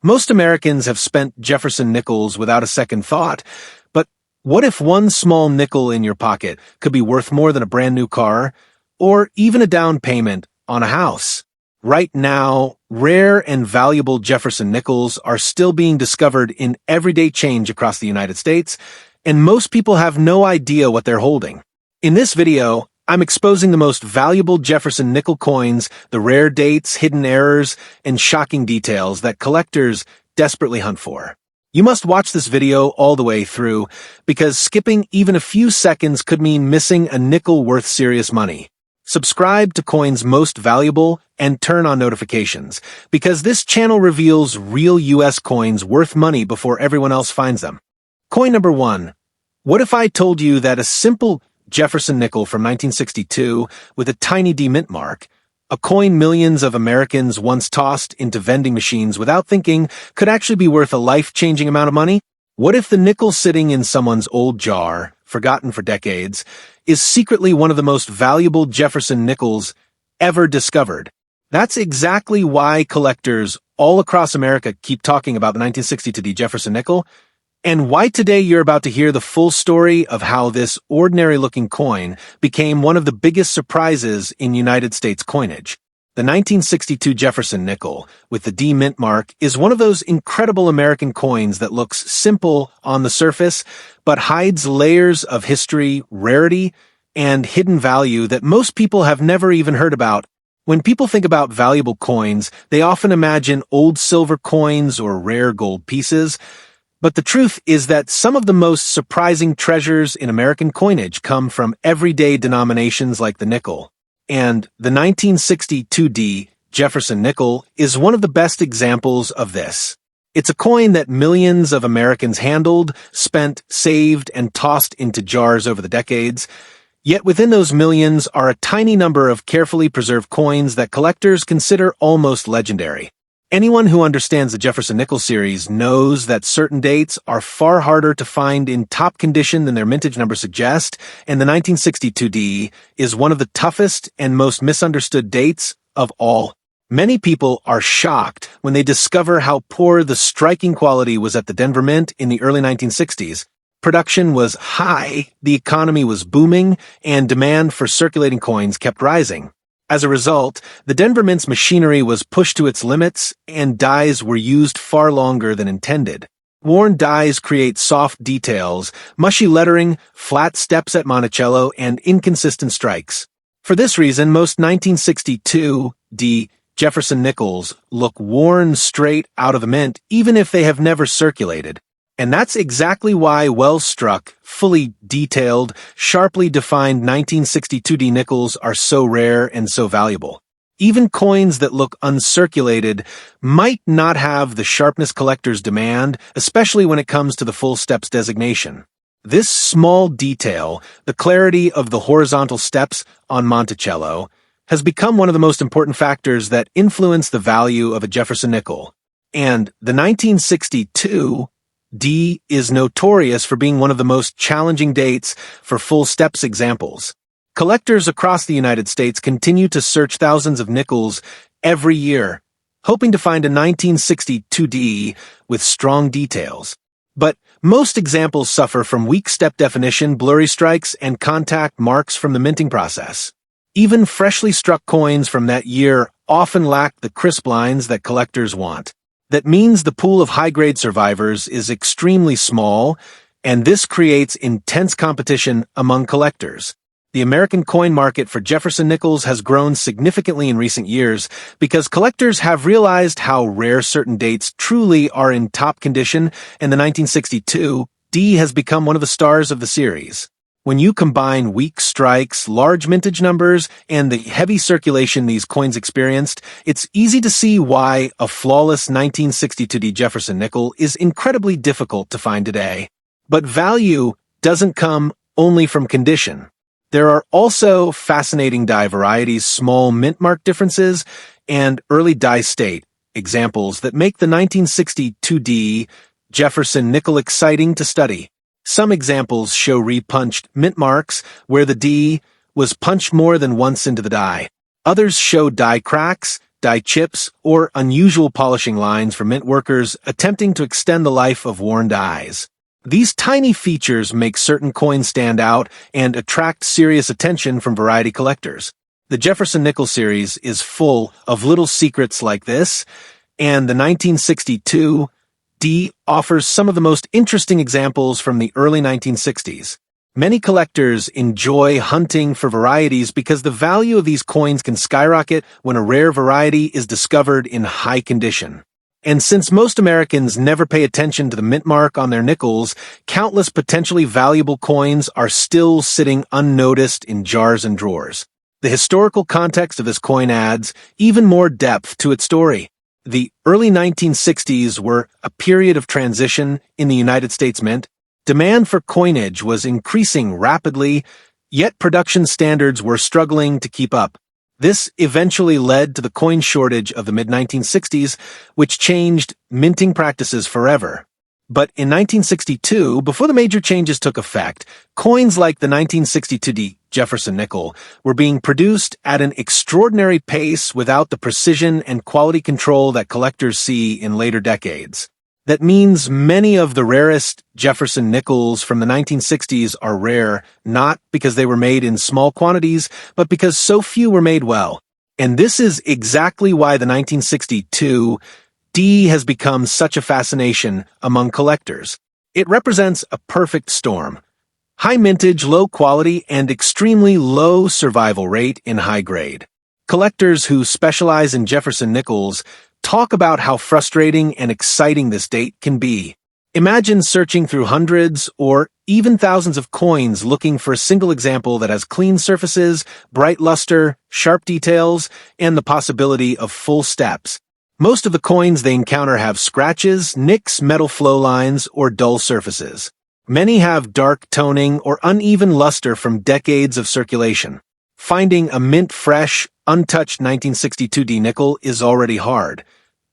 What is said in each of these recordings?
Most Americans have spent Jefferson nickels without a second thought, but what if one small nickel in your pocket could be worth more than a brand new car, or even a down payment on a house? Right now, rare and valuable Jefferson nickels are still being discovered in everyday change across the United States, and most people have no idea what they're holding. In this video, I'm exposing the most valuable Jefferson nickel coins, the rare dates, hidden errors, and shocking details that collectors desperately hunt for. You must watch this video all the way through, because skipping even a few seconds could mean missing a nickel worth serious money. Subscribe to Coins Most Valuable and turn on notifications, because this channel reveals real US coins worth money before everyone else finds them. Coin number 1. What if I told you that a simple Jefferson nickel from 1962 with a tiny D mint mark, a coin millions of Americans once tossed into vending machines without thinking, could actually be worth a life-changing amount of money? What if the nickel sitting in someone's old jar, forgotten for decades, is secretly one of the most valuable Jefferson nickels ever discovered? That's exactly why collectors all across America keep talking about the 1962 Jefferson nickel, and why today you're about to hear the full story of how this ordinary-looking coin became one of the biggest surprises in United States coinage. The 1962 Jefferson nickel, with the D mint mark, is one of those incredible American coins that looks simple on the surface, but hides layers of history, rarity, and hidden value that most people have never even heard about. When people think about valuable coins, they often imagine old silver coins or rare gold pieces. But the truth is that some of the most surprising treasures in American coinage come from everyday denominations like the nickel. And the 1962 Jefferson nickel is one of the best examples of this. It's a coin that millions of Americans handled, spent, saved, and tossed into jars over the decades. Yet within those millions are a tiny number of carefully preserved coins that collectors consider almost legendary. Anyone who understands the Jefferson nickel series knows that certain dates are far harder to find in top condition than their mintage number suggest, and the 1962 is one of the toughest and most misunderstood dates of all. Many people are shocked when they discover how poor the striking quality was at the Denver Mint in the early 1960s. Production was high, the economy was booming, and demand for circulating coins kept rising. As a result, the Denver Mint's machinery was pushed to its limits, and dies were used far longer than intended. Worn dies create soft details, mushy lettering, flat steps at Monticello, and inconsistent strikes. For this reason, most 1962 Jefferson nickels look worn straight out of the mint, even if they have never circulated. And that's exactly why well-struck, fully detailed, sharply defined 1962 nickels are so rare and so valuable. Even coins that look uncirculated might not have the sharpness collectors demand, especially when it comes to the full steps designation. This small detail, the clarity of the horizontal steps on Monticello, has become one of the most important factors that influence the value of a Jefferson nickel. And the 1962 D is notorious for being one of the most challenging dates for full steps examples. Collectors across the United States continue to search thousands of nickels every year, hoping to find a 1962 D with strong details. But most examples suffer from weak step definition, blurry strikes, and contact marks from the minting process. Even freshly struck coins from that year often lack the crisp lines that collectors want. That means the pool of high-grade survivors is extremely small, and this creates intense competition among collectors. The American coin market for Jefferson nickels has grown significantly in recent years because collectors have realized how rare certain dates truly are in top condition, and the 1962 D has become one of the stars of the series. When you combine weak strikes, large mintage numbers, and the heavy circulation these coins experienced, it's easy to see why a flawless 1962 Jefferson nickel is incredibly difficult to find today. But value doesn't come only from condition. There are also fascinating die varieties, small mint mark differences, and early die state examples that make the 1962 Jefferson nickel exciting to study. Some examples show re-punched mint marks where the D was punched more than once into the die. Others show die cracks, dye chips, or unusual polishing lines for mint workers attempting to extend the life of worn dies. These tiny features make certain coins stand out and attract serious attention from variety collectors. The Jefferson nickel series is full of little secrets like this, and the 1962 D offers some of the most interesting examples from the early 1960s. Many collectors enjoy hunting for varieties because the value of these coins can skyrocket when a rare variety is discovered in high condition. And since most Americans never pay attention to the mint mark on their nickels, countless potentially valuable coins are still sitting unnoticed in jars and drawers. The historical context of this coin adds even more depth to its story. The early 1960s were a period of transition in the United States Mint. Demand for coinage was increasing rapidly, yet production standards were struggling to keep up. This eventually led to the coin shortage of the mid-1960s, which changed minting practices forever. But in 1962, before the major changes took effect, coins like the 1962 Jefferson nickel were being produced at an extraordinary pace without the precision and quality control that collectors see in later decades. That means many of the rarest Jefferson nickels from the 1960s are rare, not because they were made in small quantities, but because so few were made well. And this is exactly why the 1962 D has become such a fascination among collectors. It represents a perfect storm. High mintage, low quality, and extremely low survival rate in high grade. Collectors who specialize in Jefferson nickels talk about how frustrating and exciting this date can be. Imagine searching through hundreds or even thousands of coins looking for a single example that has clean surfaces, bright luster, sharp details, and the possibility of full steps. Most of the coins they encounter have scratches, nicks, metal flow lines, or dull surfaces. Many have dark toning or uneven luster from decades of circulation. Finding a mint-fresh, untouched 1962 D nickel is already hard.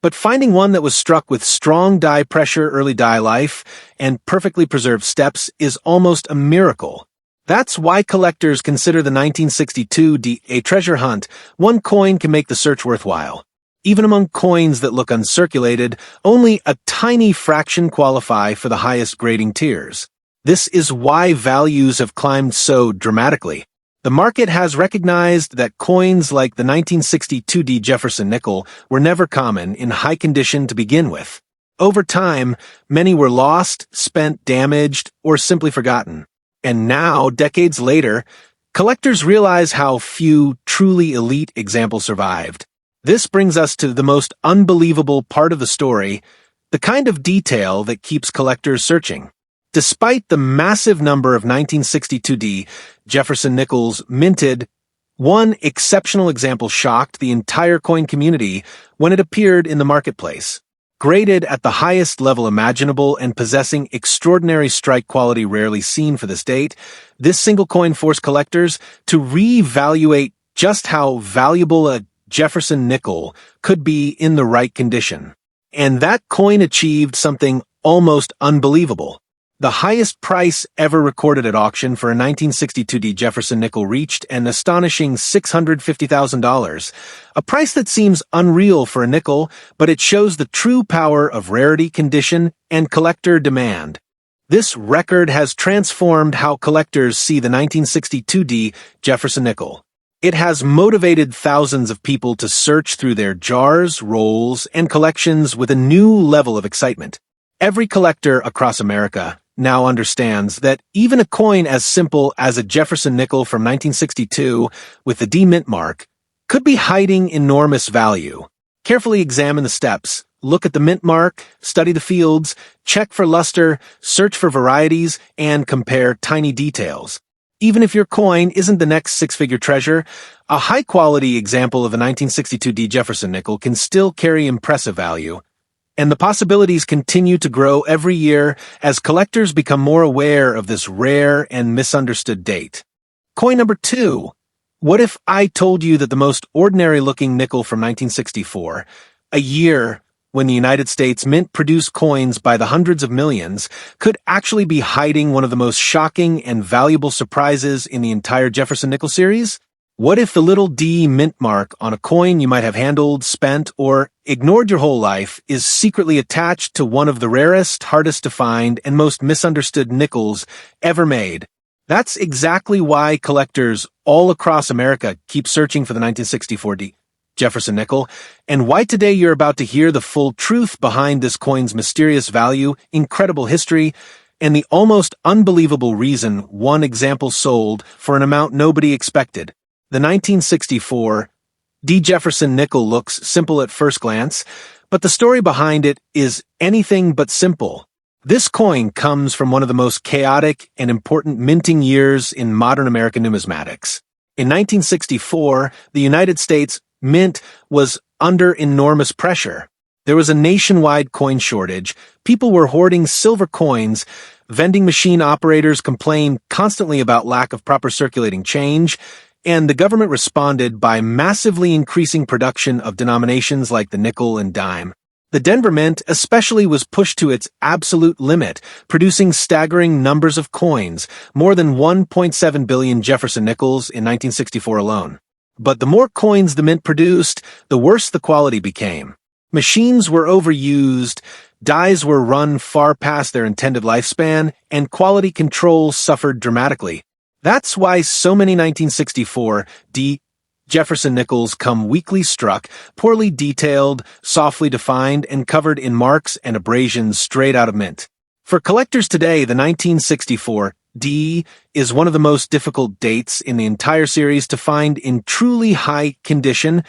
But finding one that was struck with strong dye pressure, early dye life, and perfectly preserved steps is almost a miracle. That's why collectors consider the 1962 D a treasure hunt. One coin can make the search worthwhile. Even among coins that look uncirculated, only a tiny fraction qualify for the highest grading tiers. This is why values have climbed so dramatically. The market has recognized that coins like the 1962 D Jefferson nickel were never common in high condition to begin with. Over time, many were lost, spent, damaged, or simply forgotten. And now, decades later, collectors realize how few truly elite examples survived. This brings us to the most unbelievable part of the story, the kind of detail that keeps collectors searching. Despite the massive number of 1962 D Jefferson nickels minted, one exceptional example shocked the entire coin community when it appeared in the marketplace. Graded at the highest level imaginable and possessing extraordinary strike quality rarely seen for this date, this single coin forced collectors to reevaluate just how valuable a Jefferson nickel could be in the right condition. And that coin achieved something almost unbelievable. The highest price ever recorded at auction for a 1962 D Jefferson nickel reached an astonishing $650,000, a price that seems unreal for a nickel, but it shows the true power of rarity, condition, and collector demand. This record has transformed how collectors see the 1962 D Jefferson nickel. It has motivated thousands of people to search through their jars, rolls, and collections with a new level of excitement. Every collector across America now understands that even a coin as simple as a Jefferson nickel from 1962 with the D mint mark could be hiding enormous value. Carefully examine the steps, look at the mint mark, study the fields, check for luster, search for varieties, and compare tiny details. Even if your coin isn't the next six-figure treasure, a high-quality example of a 1962 D Jefferson nickel can still carry impressive value. And the possibilities continue to grow every year as collectors become more aware of this rare and misunderstood date. Coin number 2. What if I told you that the most ordinary-looking nickel from 1964, a year when the United States Mint produced coins by the hundreds of millions, could actually be hiding one of the most shocking and valuable surprises in the entire Jefferson nickel series? What if the little D mint mark on a coin you might have handled, spent, or ignored your whole life is secretly attached to one of the rarest, hardest to find, and most misunderstood nickels ever made? That's exactly why collectors all across America keep searching for the 1964 D Jefferson nickel, and why today you're about to hear the full truth behind this coin's mysterious value, incredible history, and the almost unbelievable reason one example sold for an amount nobody expected. The 1964 D. Jefferson nickel looks simple at first glance, but the story behind it is anything but simple. This coin comes from one of the most chaotic and important minting years in modern American numismatics. In 1964, the United States Mint was under enormous pressure. There was a nationwide coin shortage, people were hoarding silver coins, vending machine operators complained constantly about lack of proper circulating change, and the government responded by massively increasing production of denominations like the nickel and dime. The Denver Mint especially was pushed to its absolute limit, producing staggering numbers of coins, more than 1.7 billion Jefferson nickels in 1964 alone. But the more coins the Mint produced, the worse the quality became. Machines were overused, dies were run far past their intended lifespan, and quality control suffered dramatically. That's why so many 1964 D. Jefferson nickels come weakly struck, poorly detailed, softly defined, and covered in marks and abrasions straight out of mint. For collectors today, the 1964 D is one of the most difficult dates in the entire series to find in truly high condition,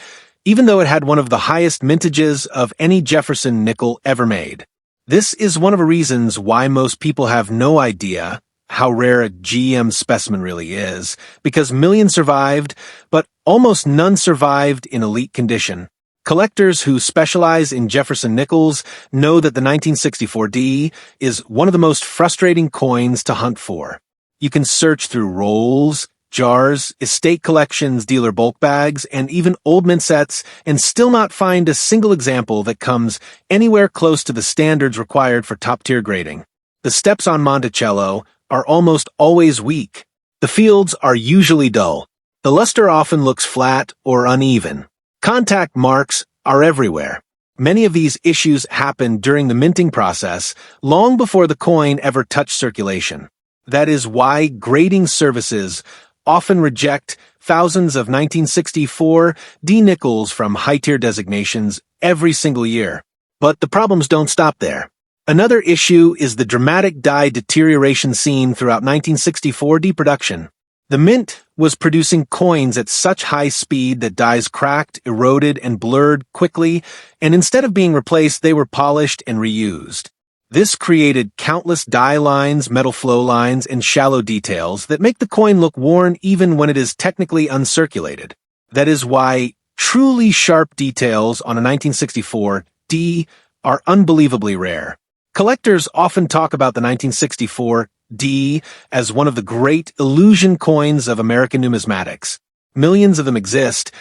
even though it had one of the highest mintages of any Jefferson nickel ever made. This is one of the reasons why most people have no idea how rare a GM specimen really is, because millions survived, but almost none survived in elite condition. Collectors who specialize in Jefferson nickels know that the 1964 D is one of the most frustrating coins to hunt for. You can search through rolls, jars, estate collections, dealer bulk bags, and even old mint sets and still not find a single example that comes anywhere close to the standards required for top-tier grading. The steps on Monticello are almost always weak. The fields are usually dull. The luster often looks flat or uneven. Contact marks are everywhere. Many of these issues happen during the minting process, long before the coin ever touched circulation. That is why grading services often reject thousands of 1964 D nickels from high-tier designations every single year. But the problems don't stop there. Another issue is the dramatic die deterioration seen throughout 1964 D production. The Mint was producing coins at such high speed that dies cracked, eroded, and blurred quickly, and instead of being replaced, they were polished and reused. This created countless die lines, metal flow lines, and shallow details that make the coin look worn even when it is technically uncirculated. That is why truly sharp details on a 1964 D are unbelievably rare. Collectors often talk about the 1964 D as one of the great illusion coins of American numismatics. Millions of them exist,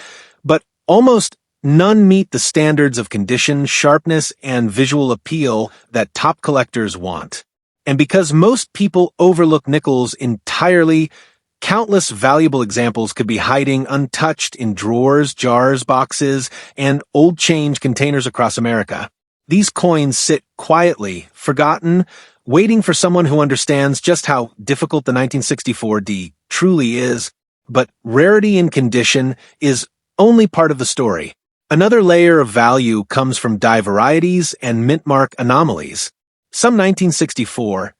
but almost none meet the standards of condition, sharpness, and visual appeal that top collectors want. And because most people overlook nickels entirely, countless valuable examples could be hiding untouched in drawers, jars, boxes, and old change containers across America. These coins sit quietly, forgotten, waiting for someone who understands just how difficult the 1964 D truly is, but rarity and condition is only part of the story. Another layer of value comes from die varieties and mint mark anomalies. Some 1964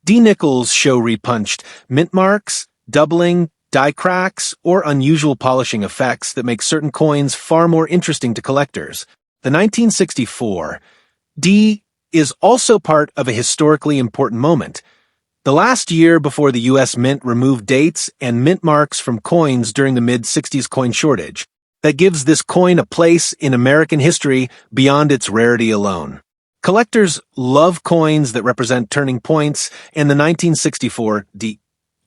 D nickels show repunched mint marks, doubling, die cracks, or unusual polishing effects that make certain coins far more interesting to collectors. The 1964 D is also part of a historically important moment. The last year before the U.S. Mint removed dates and mint marks from coins during the mid-60s coin shortage. That gives this coin a place in American history beyond its rarity alone. Collectors love coins that represent turning points, and the 1964 D.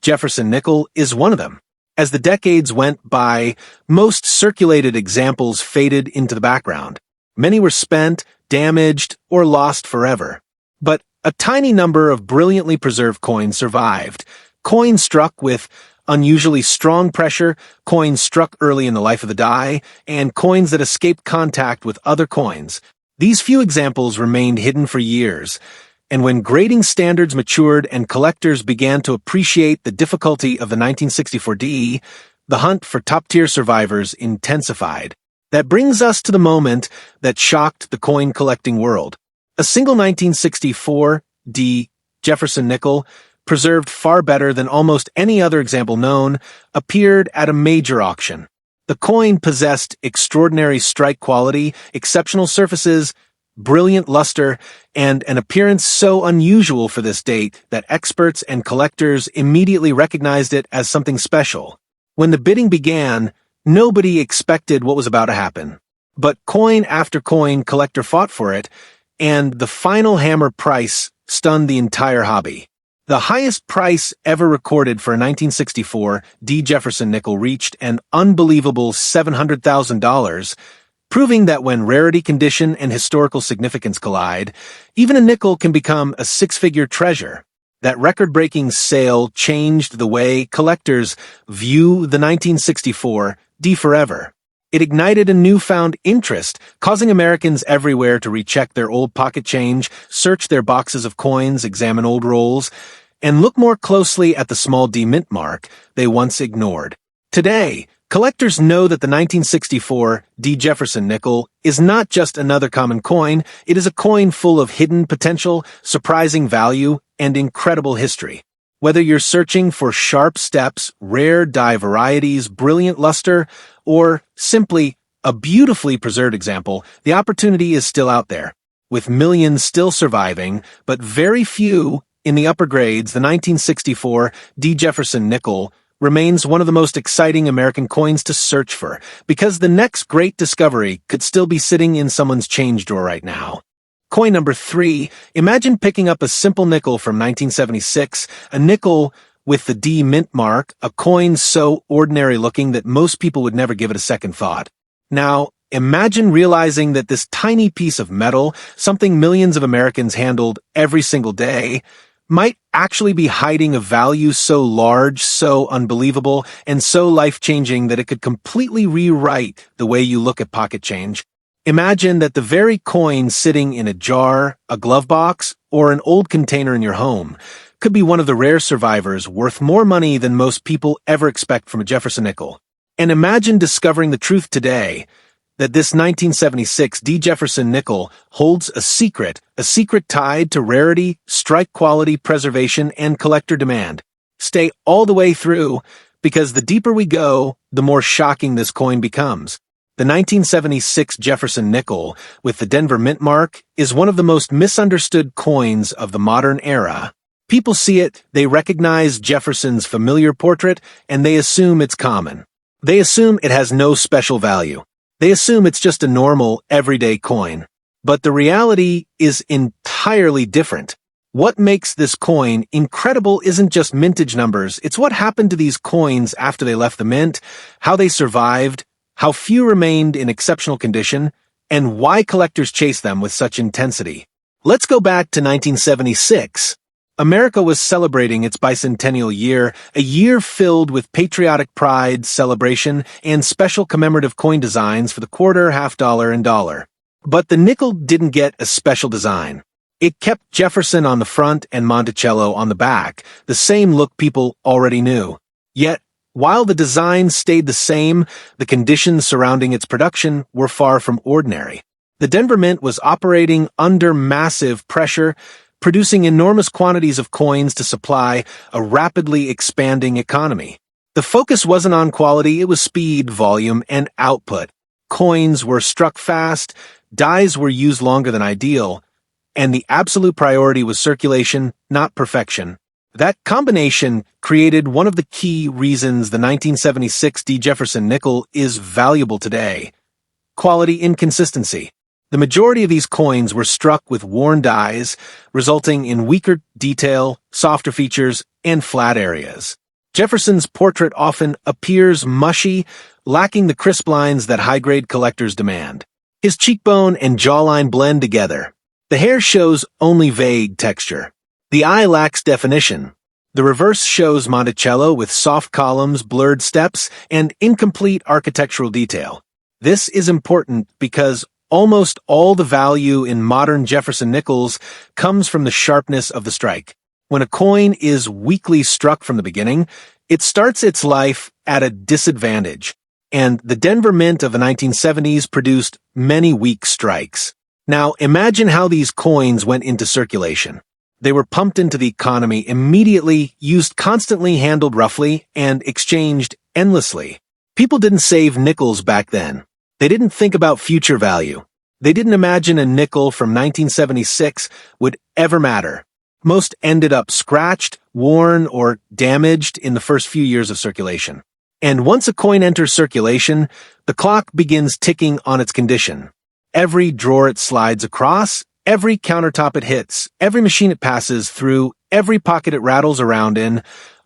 Jefferson nickel is one of them. As the decades went by, most circulated examples faded into the background. Many were spent, damaged, or lost forever. But a tiny number of brilliantly preserved coins survived, coins struck with unusually strong pressure, coins struck early in the life of the die, and coins that escaped contact with other coins. These few examples remained hidden for years, and when grading standards matured and collectors began to appreciate the difficulty of the 1964 D, the hunt for top-tier survivors intensified. That brings us to the moment that shocked the coin-collecting world. A single 1964 D Jefferson nickel, preserved far better than almost any other example known, appeared at a major auction. The coin possessed extraordinary strike quality, exceptional surfaces, brilliant luster, and an appearance so unusual for this date that experts and collectors immediately recognized it as something special. When the bidding began, nobody expected what was about to happen. But coin after coin collector fought for it, and the final hammer price stunned the entire hobby. The highest price ever recorded for a 1964 D. Jefferson nickel reached an unbelievable $700,000, proving that when rarity, condition, and historical significance collide, even a nickel can become a six-figure treasure. That record-breaking sale changed the way collectors view the 1964 D forever. It ignited a newfound interest, causing Americans everywhere to recheck their old pocket change, search their boxes of coins, examine old rolls, and look more closely at the small D mint mark they once ignored. Today, collectors know that the 1964 D. Jefferson nickel is not just another common coin, it is a coin full of hidden potential, surprising value, and incredible history. Whether you're searching for sharp steps, rare die varieties, brilliant luster, or simply a beautifully preserved example, the opportunity is still out there. With millions still surviving, but very few in the upper grades, the 1964 D. Jefferson nickel remains one of the most exciting American coins to search for, because the next great discovery could still be sitting in someone's change drawer right now. Coin number 3, imagine picking up a simple nickel from 1976, a nickel with the D mint mark, a coin so ordinary looking that most people would never give it a second thought. Now, imagine realizing that this tiny piece of metal, something millions of Americans handled every single day, might actually be hiding a value so large, so unbelievable, and so life-changing that it could completely rewrite the way you look at pocket change. Imagine that the very coin sitting in a jar, a glove box, or an old container in your home could be one of the rare survivors worth more money than most people ever expect from a Jefferson nickel. And imagine discovering the truth today that this 1976 D. Jefferson nickel holds a secret tied to rarity, strike quality, preservation, and collector demand. Stay all the way through, because the deeper we go, the more shocking this coin becomes. The 1976 Jefferson nickel, with the Denver mint mark, is one of the most misunderstood coins of the modern era. People see it, they recognize Jefferson's familiar portrait, and they assume it's common. They assume it has no special value. They assume it's just a normal, everyday coin. But the reality is entirely different. What makes this coin incredible isn't just mintage numbers, it's what happened to these coins after they left the mint, how they survived, how few remained in exceptional condition, and why collectors chase them with such intensity. Let's go back to 1976. America was celebrating its bicentennial year, a year filled with patriotic pride, celebration, and special commemorative coin designs for the quarter, half dollar, and dollar. But the nickel didn't get a special design. It kept Jefferson on the front and Monticello on the back, the same look people already knew. Yet, while the design stayed the same, the conditions surrounding its production were far from ordinary. The Denver Mint was operating under massive pressure, producing enormous quantities of coins to supply a rapidly expanding economy. The focus wasn't on quality, it was speed, volume, and output. Coins were struck fast, dies were used longer than ideal, and the absolute priority was circulation, not perfection. That combination created one of the key reasons the 1976 D. Jefferson nickel is valuable today: quality inconsistency. The majority of these coins were struck with worn dies, resulting in weaker detail, softer features, and flat areas. Jefferson's portrait often appears mushy, lacking the crisp lines that high-grade collectors demand. His cheekbone and jawline blend together. The hair shows only vague texture. The eye lacks definition. The reverse shows Monticello with soft columns, blurred steps, and incomplete architectural detail. This is important because almost all the value in modern Jefferson nickels comes from the sharpness of the strike. When a coin is weakly struck from the beginning, it starts its life at a disadvantage, and the Denver Mint of the 1970s produced many weak strikes. Now, imagine how these coins went into circulation. They were pumped into the economy immediately, used constantly, handled roughly, and exchanged endlessly. People didn't save nickels back then. They didn't think about future value. They didn't imagine a nickel from 1976 would ever matter. Most ended up scratched, worn, or damaged in the first few years of circulation. And once a coin enters circulation, the clock begins ticking on its condition. Every drawer it slides across, every countertop it hits, every machine it passes through, every pocket it rattles around in,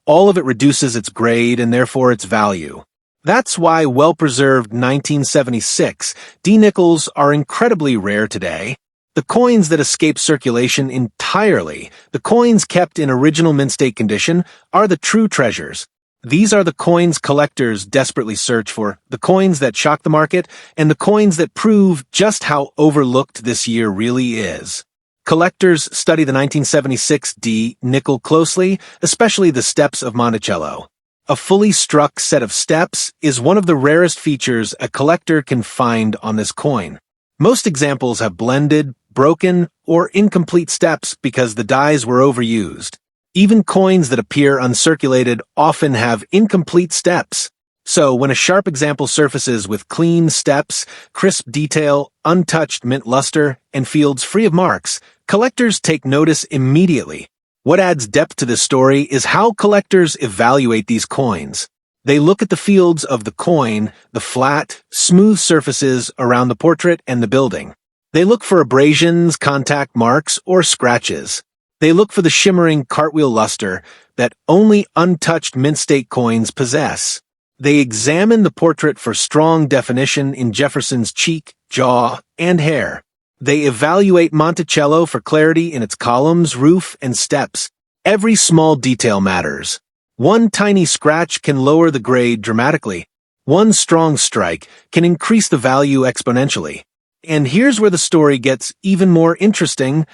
all of it reduces its grade and therefore its value. That's why well-preserved 1976 D-nickels are incredibly rare today. The coins that escape circulation entirely, the coins kept in original mint state condition, are the true treasures. These are the coins collectors desperately search for, the coins that shock the market, and the coins that prove just how overlooked this year really is. Collectors study the 1976 D nickel closely, especially the steps of Monticello. A fully struck set of steps is one of the rarest features a collector can find on this coin. Most examples have blended, broken, or incomplete steps because the dies were overused. Even coins that appear uncirculated often have incomplete steps. So when a sharp example surfaces with clean steps, crisp detail, untouched mint luster, and fields free of marks, collectors take notice immediately. What adds depth to this story is how collectors evaluate these coins. They look at the fields of the coin, the flat, smooth surfaces around the portrait and the building. They look for abrasions, contact marks, or scratches. They look for the shimmering cartwheel luster that only untouched mint state coins possess. They examine the portrait for strong definition in Jefferson's cheek, jaw, and hair. They evaluate Monticello for clarity in its columns, roof, and steps. Every small detail matters. One tiny scratch can lower the grade dramatically. One strong strike can increase the value exponentially. And here's where the story gets even more interesting.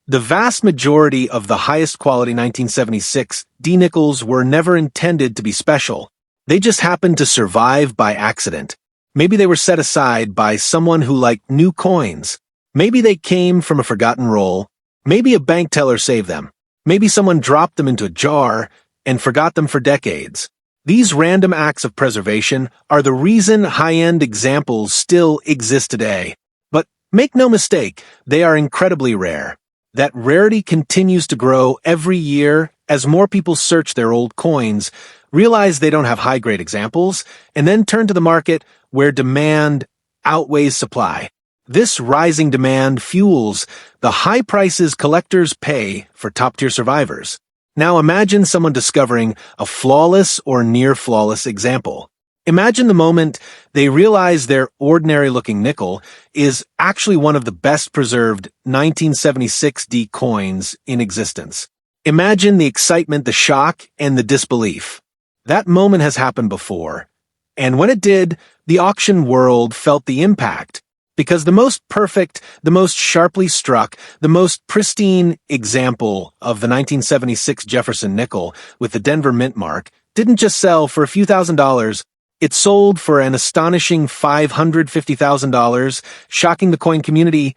The vast majority of the highest quality 1976 D-nickels were never intended to be special. They just happened to survive by accident. Maybe they were set aside by someone who liked new coins. Maybe they came from a forgotten roll. Maybe a bank teller saved them. Maybe someone dropped them into a jar and forgot them for decades. These random acts of preservation are the reason high-end examples still exist today. But make no mistake, they are incredibly rare. That rarity continues to grow every year as more people search their old coins, realize they don't have high-grade examples, and then turn to the market where demand outweighs supply. This rising demand fuels the high prices collectors pay for top-tier survivors. Now imagine someone discovering a flawless or near-flawless example. Imagine the moment they realize their ordinary-looking nickel is actually one of the best-preserved 1976 D coins in existence. Imagine the excitement, the shock, and the disbelief. That moment has happened before, and when it did, the auction world felt the impact. Because the most perfect, the most sharply struck, the most pristine example of the 1976 Jefferson nickel with the Denver Mint mark didn't just sell for a few $1,000s, it sold for an astonishing $550,000, shocking the coin community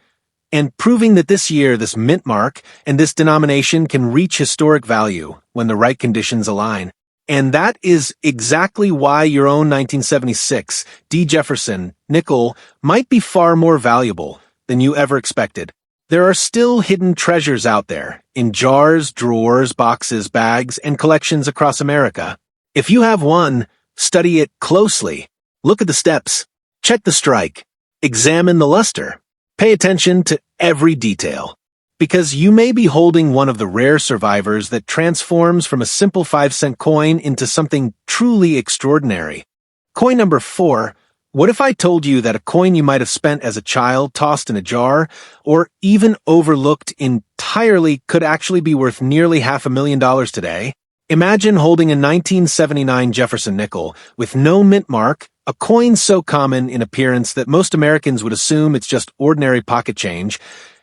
and proving that this year this mint mark and this denomination can reach historic value when the right conditions align. And that is exactly why your own 1976 D. Jefferson nickel might be far more valuable than you ever expected. There are still hidden treasures out there, in jars, drawers, boxes, bags, and collections across America. If you have one, study it closely. Look at the steps. Check the strike. Examine the luster. Pay attention to every detail. Because you may be holding one of the rare survivors that transforms from a simple 5-cent coin into something truly extraordinary. Coin number 4. What if I told you that a coin you might have spent as a child tossed in a jar, or even overlooked entirely, could actually be worth nearly $500,000 today? Imagine holding a 1979 Jefferson nickel with no mint mark, a coin so common in appearance that most Americans would assume it's just ordinary pocket change,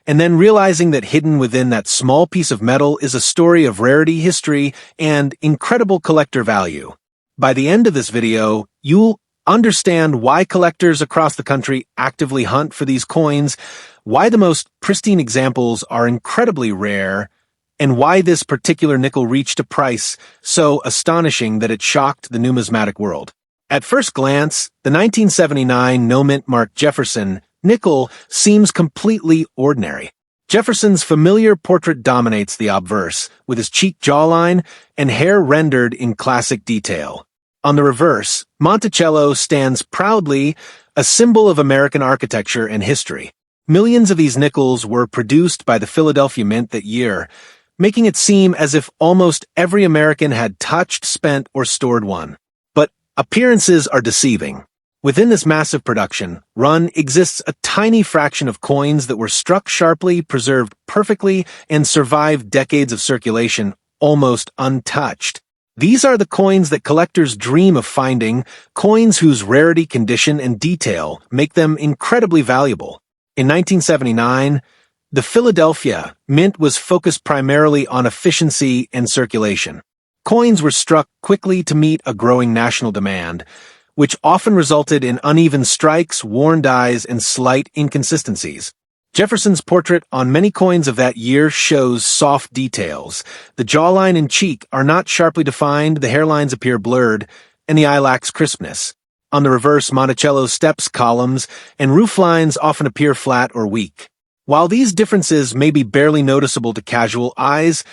and then realizing that hidden within that small piece of metal is a story of rarity, history, and incredible collector value. By the end of this video, you'll understand why collectors across the country actively hunt for these coins, why the most pristine examples are incredibly rare, and why this particular nickel reached a price so astonishing that it shocked the numismatic world. At first glance, the 1979 no-mint mark Jefferson nickel seems completely ordinary. Jefferson's familiar portrait dominates the obverse, with his cheek jawline and hair rendered in classic detail. On the reverse, Monticello stands proudly, a symbol of American architecture and history. Millions of these nickels were produced by the Philadelphia Mint that year, making it seem as if almost every American had touched, spent, or stored one. But appearances are deceiving. Within this massive production run exists a tiny fraction of coins that were struck sharply, preserved perfectly, and survived decades of circulation almost untouched. These are the coins that collectors dream of finding, coins whose rarity, condition, and detail make them incredibly valuable. In 1979, the Philadelphia Mint was focused primarily on efficiency and circulation. Coins were struck quickly to meet a growing national demand, which often resulted in uneven strikes, worn dies, and slight inconsistencies. Jefferson's portrait on many coins of that year shows soft details. The jawline and cheek are not sharply defined, the hairlines appear blurred, and the eye lacks crispness. On the reverse, Monticello's steps, columns, and roof lines often appear flat or weak. While these differences may be barely noticeable to casual eyes,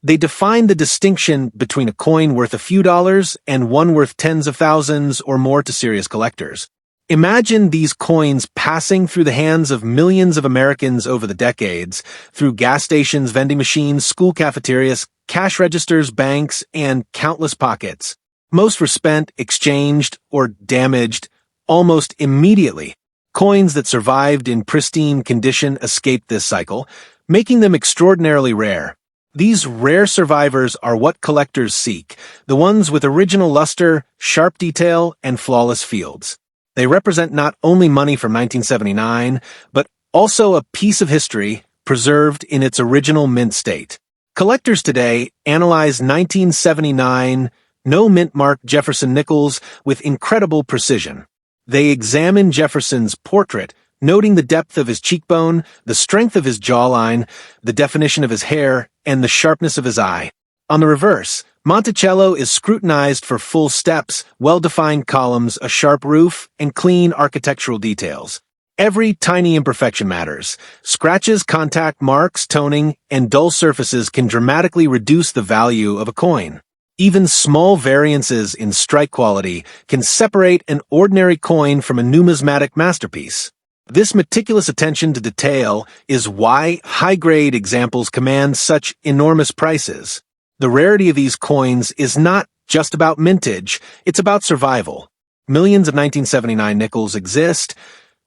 they define the distinction between a coin worth a few dollars and one worth tens of thousands or more to serious collectors. Imagine these coins passing through the hands of millions of Americans over the decades, through gas stations, vending machines, school cafeterias, cash registers, banks, and countless pockets. Most were spent, exchanged, or damaged almost immediately. Coins that survived in pristine condition escaped this cycle, making them extraordinarily rare. These rare survivors are what collectors seek, the ones with original luster, sharp detail, and flawless fields. They represent not only money from 1979, but also a piece of history preserved in its original mint state. Collectors today analyze 1979 no-mint mark Jefferson nickels with incredible precision. They examine Jefferson's portrait, noting the depth of his cheekbone, the strength of his jawline, the definition of his hair, and the sharpness of his eye. On the reverse, Monticello is scrutinized for full steps, well-defined columns, a sharp roof, and clean architectural details. Every tiny imperfection matters. Scratches, contact marks, toning, and dull surfaces can dramatically reduce the value of a coin. Even small variances in strike quality can separate an ordinary coin from a numismatic masterpiece. This meticulous attention to detail is why high-grade examples command such enormous prices. The rarity of these coins is not just about mintage, it's about survival. Millions of 1979 nickels exist,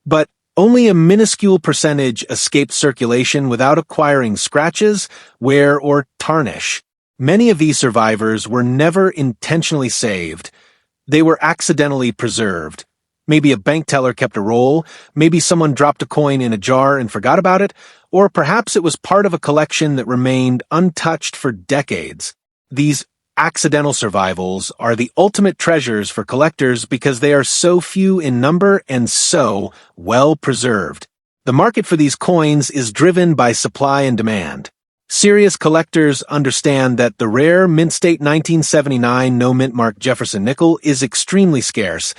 but only a minuscule percentage escape circulation without acquiring scratches, wear, or tarnish. Many of these survivors were never intentionally saved. They were accidentally preserved. Maybe a bank teller kept a roll, maybe someone dropped a coin in a jar and forgot about it, or perhaps it was part of a collection that remained untouched for decades. These accidental survivals are the ultimate treasures for collectors because they are so few in number and so well preserved. The market for these coins is driven by supply and demand. Serious collectors understand that the rare mint-state 1979 no-mint mark Jefferson nickel is extremely scarce,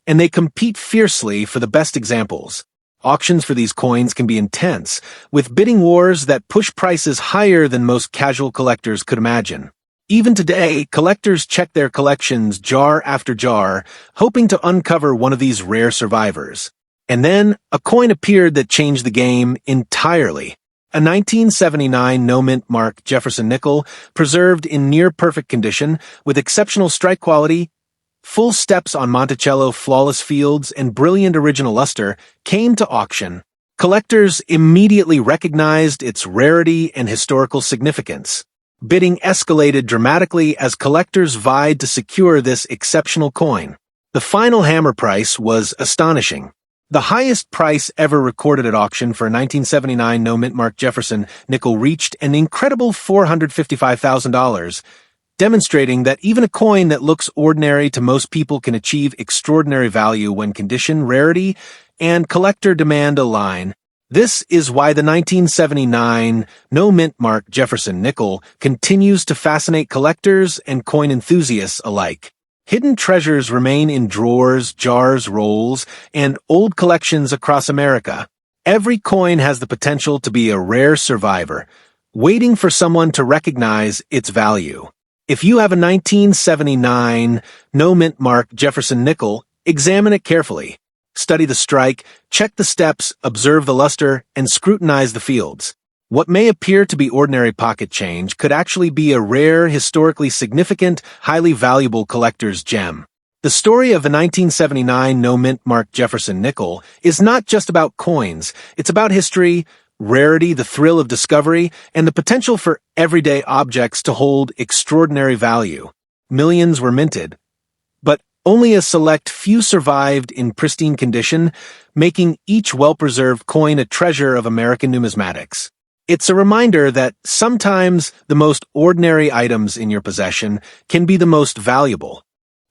and they compete fiercely for the best examples. Auctions for these coins can be intense, with bidding wars that push prices higher than most casual collectors could imagine. Even today, collectors check their collections jar after jar, hoping to uncover one of these rare survivors. And then, a coin appeared that changed the game entirely. A 1979 no-mint mark Jefferson nickel, preserved in near-perfect condition, with exceptional strike quality, full steps on Monticello, flawless fields, and brilliant original luster, came to auction. Collectors immediately recognized its rarity and historical significance. Bidding escalated dramatically as collectors vied to secure this exceptional coin. The final hammer price was astonishing. The highest price ever recorded at auction for a 1979 no-mint mark Jefferson nickel reached an incredible $455,000, demonstrating that even a coin that looks ordinary to most people can achieve extraordinary value when condition, rarity, and collector demand align. This is why the 1979 no-mint mark Jefferson nickel continues to fascinate collectors and coin enthusiasts alike. Hidden treasures remain in drawers, jars, rolls, and old collections across America. Every coin has the potential to be a rare survivor, waiting for someone to recognize its value. If you have a 1979 no-mint mark Jefferson nickel, examine it carefully. Study the strike, check the steps, observe the luster, and scrutinize the fields. What may appear to be ordinary pocket change could actually be a rare, historically significant, highly valuable collector's gem. The story of the 1979 no-mint mark Jefferson nickel is not just about coins. It's about history, rarity, the thrill of discovery, and the potential for everyday objects to hold extraordinary value. Millions were minted, but only a select few survived in pristine condition, making each well-preserved coin a treasure of American numismatics. It's a reminder that sometimes the most ordinary items in your possession can be the most valuable.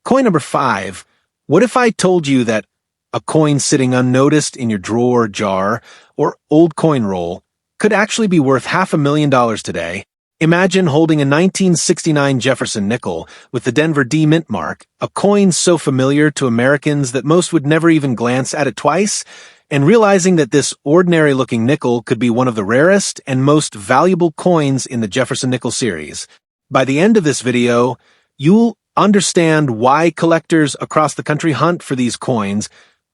Coin number 5. What if I told you that a coin sitting unnoticed in your drawer, jar, or old coin roll could actually be worth $500,000 today? Imagine holding a 1969 Jefferson nickel with the Denver D mint mark, a coin so familiar to Americans that most would never even glance at it twice, and realizing that this ordinary-looking nickel could be one of the rarest and most valuable coins in the Jefferson nickel series. By the end of this video, you'll understand why collectors across the country hunt for these coins,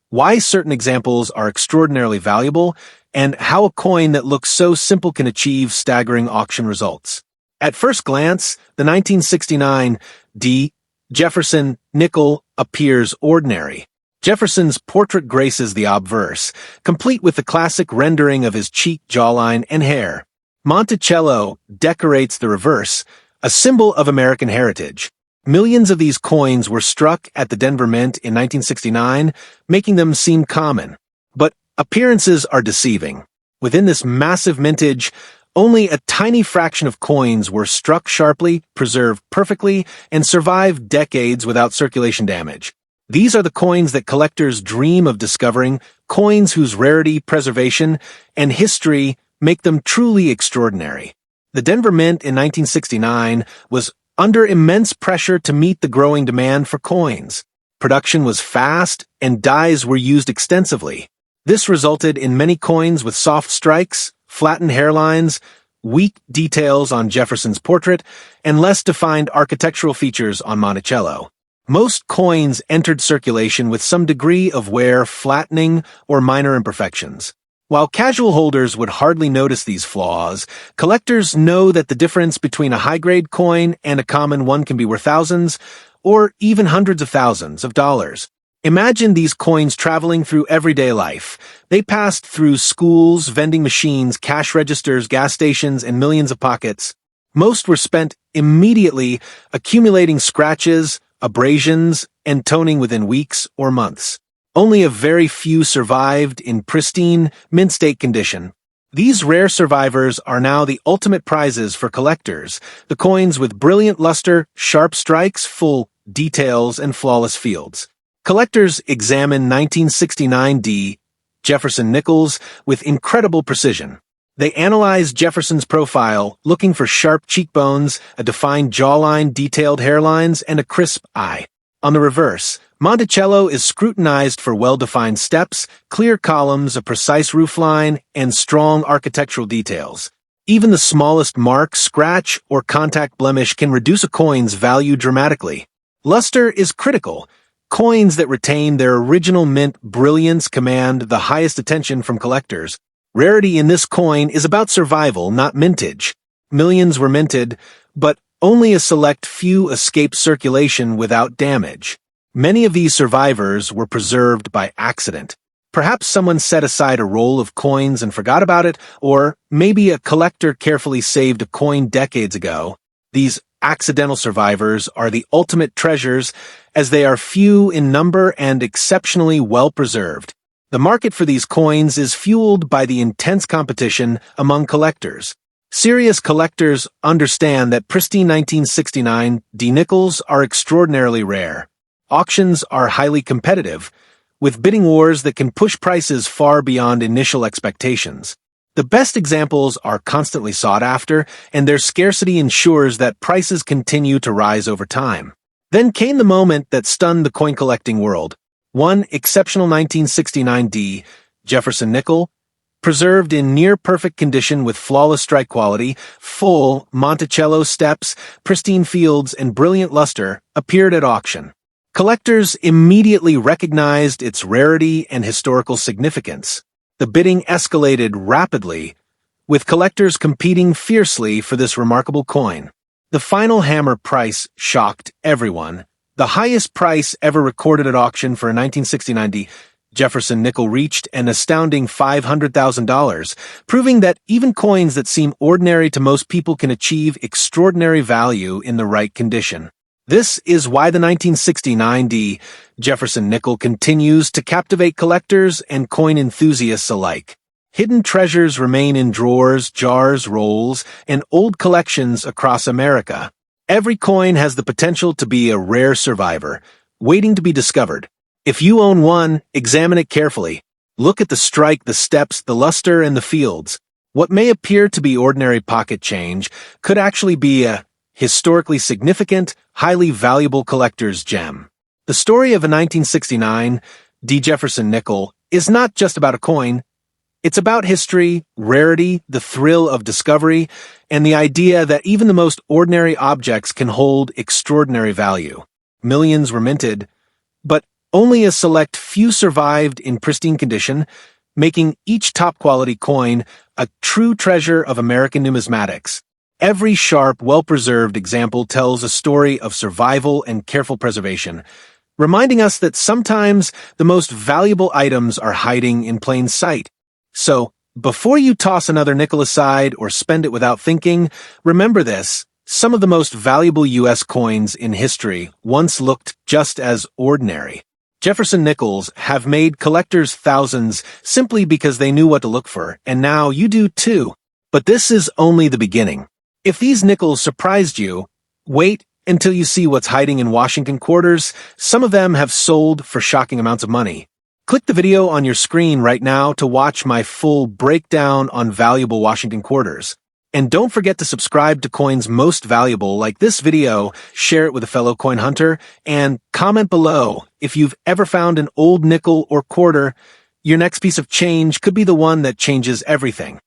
why certain examples are extraordinarily valuable, and how a coin that looks so simple can achieve staggering auction results. At first glance, the 1969 D. Jefferson nickel appears ordinary. Jefferson's portrait graces the obverse, complete with the classic rendering of his cheek, jawline, and hair. Monticello decorates the reverse, a symbol of American heritage. Millions of these coins were struck at the Denver Mint in 1969, making them seem common. But appearances are deceiving. Within this massive mintage, only a tiny fraction of coins were struck sharply, preserved perfectly, and survived decades without circulation damage. These are the coins that collectors dream of discovering, coins whose rarity, preservation, and history make them truly extraordinary. The Denver Mint in 1969 was under immense pressure to meet the growing demand for coins. Production was fast, and dyes were used extensively. This resulted in many coins with soft strikes, flattened hairlines, weak details on Jefferson's portrait, and less defined architectural features on Monticello. Most coins entered circulation with some degree of wear, flattening, or minor imperfections. While casual holders would hardly notice these flaws, collectors know that the difference between a high-grade coin and a common one can be worth thousands, or even hundreds of thousands of dollars. Imagine these coins traveling through everyday life. They passed through schools, vending machines, cash registers, gas stations, and millions of pockets. Most were spent immediately accumulating scratches, abrasions, and toning within weeks or months. Only a very few survived in pristine, mint-state condition. These rare survivors are now the ultimate prizes for collectors, the coins with brilliant luster, sharp strikes, full details, and flawless fields. Collectors examine 1969 D. Jefferson nickels with incredible precision. They analyze Jefferson's profile, looking for sharp cheekbones, a defined jawline, detailed hairlines, and a crisp eye. On the reverse, Monticello is scrutinized for well-defined steps, clear columns, a precise roofline, and strong architectural details. Even the smallest mark, scratch, or contact blemish can reduce a coin's value dramatically. Luster is critical. Coins that retain their original mint brilliance command the highest attention from collectors. Rarity in this coin is about survival, not mintage. Millions were minted, but only a select few escaped circulation without damage. Many of these survivors were preserved by accident. Perhaps someone set aside a roll of coins and forgot about it, or maybe a collector carefully saved a coin decades ago. These accidental survivors are the ultimate treasures, as they are few in number and exceptionally well preserved. The market for these coins is fueled by the intense competition among collectors. Serious collectors understand that pristine 1969 D nickels are extraordinarily rare. Auctions are highly competitive, with bidding wars that can push prices far beyond initial expectations. The best examples are constantly sought after, and their scarcity ensures that prices continue to rise over time. Then came the moment that stunned the coin collecting world. One exceptional 1969 D Jefferson nickel, preserved in near-perfect condition with flawless strike quality, full Monticello steps, pristine fields, and brilliant luster, appeared at auction. Collectors immediately recognized its rarity and historical significance. The bidding escalated rapidly, with collectors competing fiercely for this remarkable coin. The final hammer price shocked everyone. The highest price ever recorded at auction for a 1969 D Jefferson nickel reached an astounding $500,000, proving that even coins that seem ordinary to most people can achieve extraordinary value in the right condition. This is why the 1969 D Jefferson nickel continues to captivate collectors and coin enthusiasts alike. Hidden treasures remain in drawers, jars, rolls, and old collections across America. Every coin has the potential to be a rare survivor, waiting to be discovered. If you own one, examine it carefully. Look at the strike, the steps, the luster, and the fields. What may appear to be ordinary pocket change could actually be a historically significant, highly valuable collector's gem. The story of a 1969 D Jefferson nickel is not just about a coin. It's about history, rarity, the thrill of discovery, and the idea that even the most ordinary objects can hold extraordinary value. Millions were minted, but only a select few survived in pristine condition, making each top-quality coin a true treasure of American numismatics. Every sharp, well-preserved example tells a story of survival and careful preservation, reminding us that sometimes the most valuable items are hiding in plain sight. So, before you toss another nickel aside or spend it without thinking, remember this: some of the most valuable U.S. coins in history once looked just as ordinary. Jefferson nickels have made collectors thousands simply because they knew what to look for, and now you do too. But this is only the beginning. If these nickels surprised you, wait until you see what's hiding in Washington quarters. Some of them have sold for shocking amounts of money. Click the video on your screen right now to watch my full breakdown on valuable Washington quarters. And don't forget to subscribe to Coins Most Valuable like this video, share it with a fellow coin hunter, and comment below if you've ever found an old nickel or quarter. Your next piece of change could be the one that changes everything.